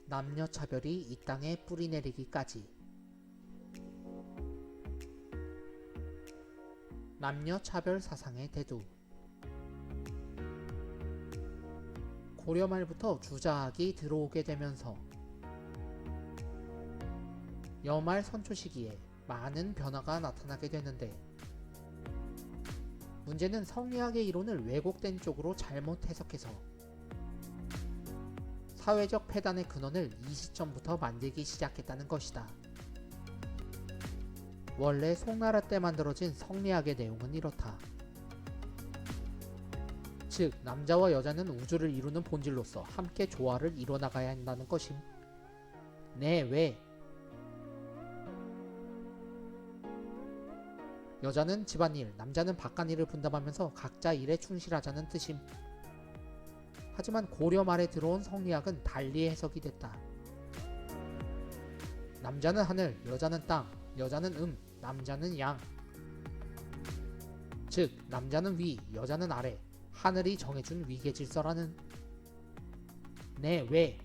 남녀 차별이 이 땅에 뿌리내리기까지. 남녀 차별 사상의 대두. 고려 말부터 주자학이 들어오게 되면서 여말 선초 시기에 많은 변화가 나타나게 되는데, 문제는 성리학의 이론을 왜곡된 쪽으로 잘못 해석해서 사회적 폐단의 근원을 이 시점부터 만들기 시작했다는 것이다. 원래 송나라 때 만들어진 성리학의 내용은 이렇다. 즉, 남자와 여자는 우주를 이루는 본질로서 함께 조화를 이뤄나가야 한다는 것임. 네, 왜? 여자는 집안일, 남자는 바깥일을 분담하면서 각자 일에 충실하자는 뜻임. 하지만 고려 말에 들어온 성리학은 달리 해석이 됐다. 남자는 하늘, 여자는 땅, 여자는 남자는 양. 즉, 남자는 위, 여자는 아래, 하늘이 정해준 위계 질서라는. 네, 왜?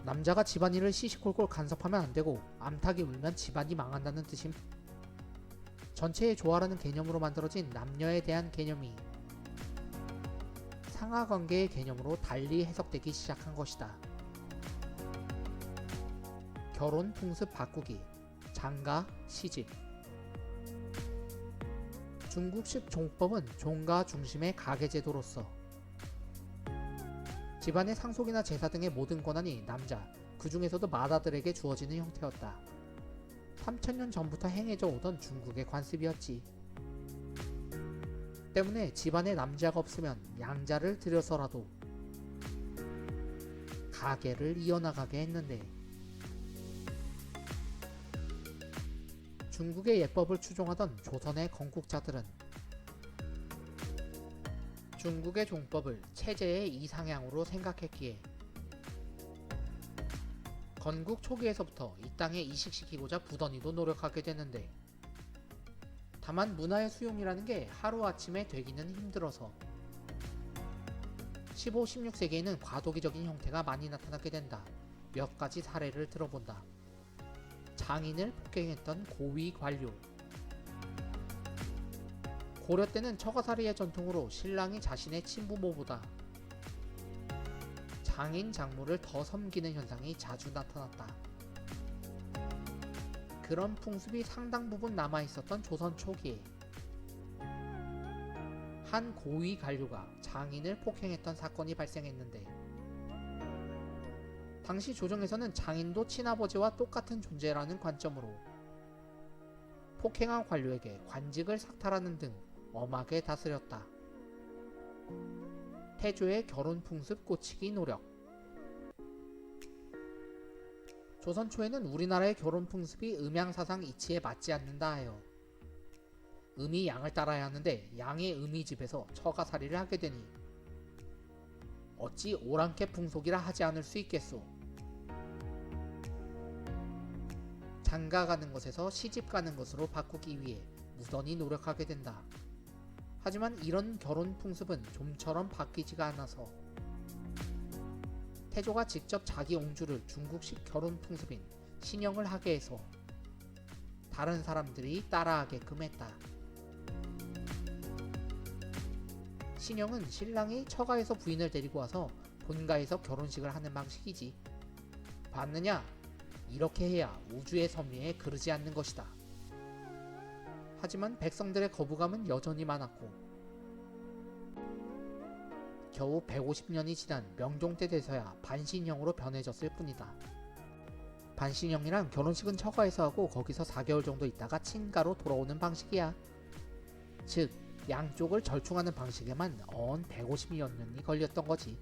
남자가 집안일을 시시콜콜 간섭하면 안되고 암탉이 울면 집안이 망한다는 뜻임. 전체의 조화라는 개념으로 만들어진 남녀에 대한 개념이 상하관계의 개념으로 달리 해석되기 시작한 것이다. 결혼 풍습 바꾸기, 장가, 시집. 중국식 종법은 종가 중심의 가계제도로서 집안의 상속이나 제사 등의 모든 권한이 남자, 그 중에서도 마다들에게 주어지는 형태였다. 3000년 전부터 행해져 오던 중국의 관습이었지. 때문에 집안에 남자가 없으면 양자를 들여서라도 가계를 이어나가게 했는데, 중국의 예법을 추종하던 조선의 건국자들은 중국의 종법을 체제의 이상향으로 생각했기에 건국 초기에서부터 이 땅에 이식시키고자 부단히도 노력하게 되는데, 다만 문화의 수용이라는 게 하루아침에 되기는 힘들어서 15, 16세기에는 과도기적인 형태가 많이 나타나게 된다. 몇 가지 사례를 들어본다. 장인을 폭행했던 고위 관료. 고려 때는 처가살이의 전통으로 신랑이 자신의 친부모보다 장인 장모를 더 섬기는 현상이 자주 나타났다. 그런 풍습이 상당 부분 남아있었던 조선 초기에 한 고위 관료가 장인을 폭행했던 사건이 발생했는데, 당시 조정에서는 장인도 친아버지와 똑같은 존재라는 관점으로 폭행한 관료에게 관직을 삭탈하는 등 엄하게 다스렸다. 태조의 결혼 풍습 고치기 노력. 조선 초에는 우리나라의 결혼 풍습이 음양사상 이치에 맞지 않는다 하여 음이 양을 따라야 하는데, 양의 음이 집에서 처가살이를 하게 되니 어찌 오랑캐 풍속이라 하지 않을 수 있겠소. 장가 가는 것에서 시집 가는 것으로 바꾸기 위해 무던히 노력하게 된다. 하지만 이런 결혼 풍습은 좀처럼 바뀌지가 않아서 태조가 직접 자기 옹주를 중국식 결혼 풍습인 신영을 하게 해서 다른 사람들이 따라하게끔 했다. 신영은 신랑이 처가에서 부인을 데리고 와서 본가에서 결혼식을 하는 방식이지. 봤느냐? 이렇게 해야 우주의 섭리에 그르지 않는 것이다. 하지만 백성들의 거부감은 여전히 많았고, 겨우 150년이 지난 명종 때 돼서야 반신형으로 변해졌을 뿐이다. 반신형이란 결혼식은 처가에서 하고 거기서 4개월 정도 있다가 친가로 돌아오는 방식이야. 즉, 양쪽을 절충하는 방식에만 언 150여 년이 걸렸던 거지.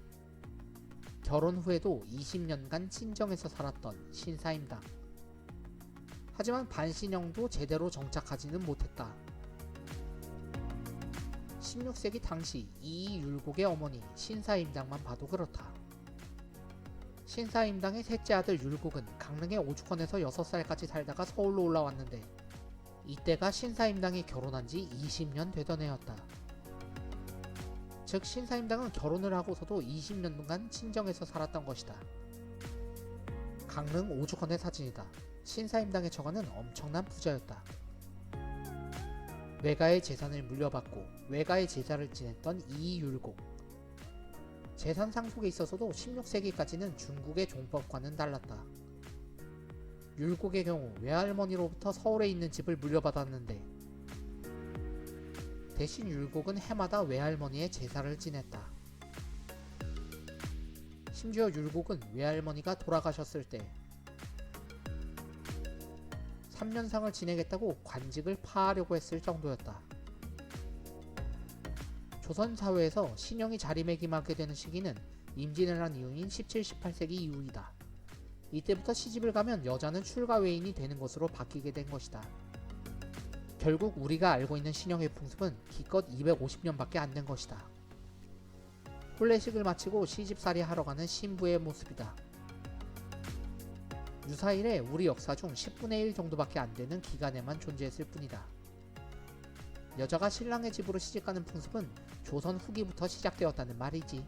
결혼 후에도 20년간 친정에서 살았던 신사임당. 하지만 반신형도 제대로 정착하지는 못했다. 16세기 당시 이이율곡의 어머니 신사임당만 봐도 그렇다. 신사임당의 셋째 아들 율곡은 강릉의 오죽헌에서 6살까지 살다가 서울로 올라왔는데, 이때가 신사임당이 결혼한 지 20년 되던 해였다. 즉 신사임당은 결혼을 하고서도 20년간 친정에서 살았던 것이다. 강릉 오죽헌의 사진이다. 신사임당의 처가는 엄청난 부자였다. 외가의 재산을 물려받고 외가의 제자를 지냈던 이율곡. 재산 상속에 있어서도 16세기까지는 중국의 종법과는 달랐다. 율곡의 경우 외할머니로부터 서울에 있는 집을 물려받았는데 대신 율곡은 해마다 외할머니의 제사를 지냈다. 심지어 율곡은 외할머니가 돌아가셨을 때 3년상을 지내겠다고 관직을 파하려고 했을 정도였다. 조선사회에서 신형이 자리매김하게 되는 시기는 임진왜란 이후인 17, 18세기 이후이다. 이때부터 시집을 가면 여자는 출가 외인이 되는 것으로 바뀌게 된 것이다. 결국 우리가 알고 있는 신형의 풍습은 기껏 250년밖에 안 된 것이다. 혼례식을 마치고 시집살이 하러 가는 신부의 모습이다. 유사일에 우리 역사 중 10분의 1 정도밖에 안 되는 기간에만 존재했을 뿐이다. 여자가 신랑의 집으로 시집가는 풍습은 조선 후기부터 시작되었다는 말이지.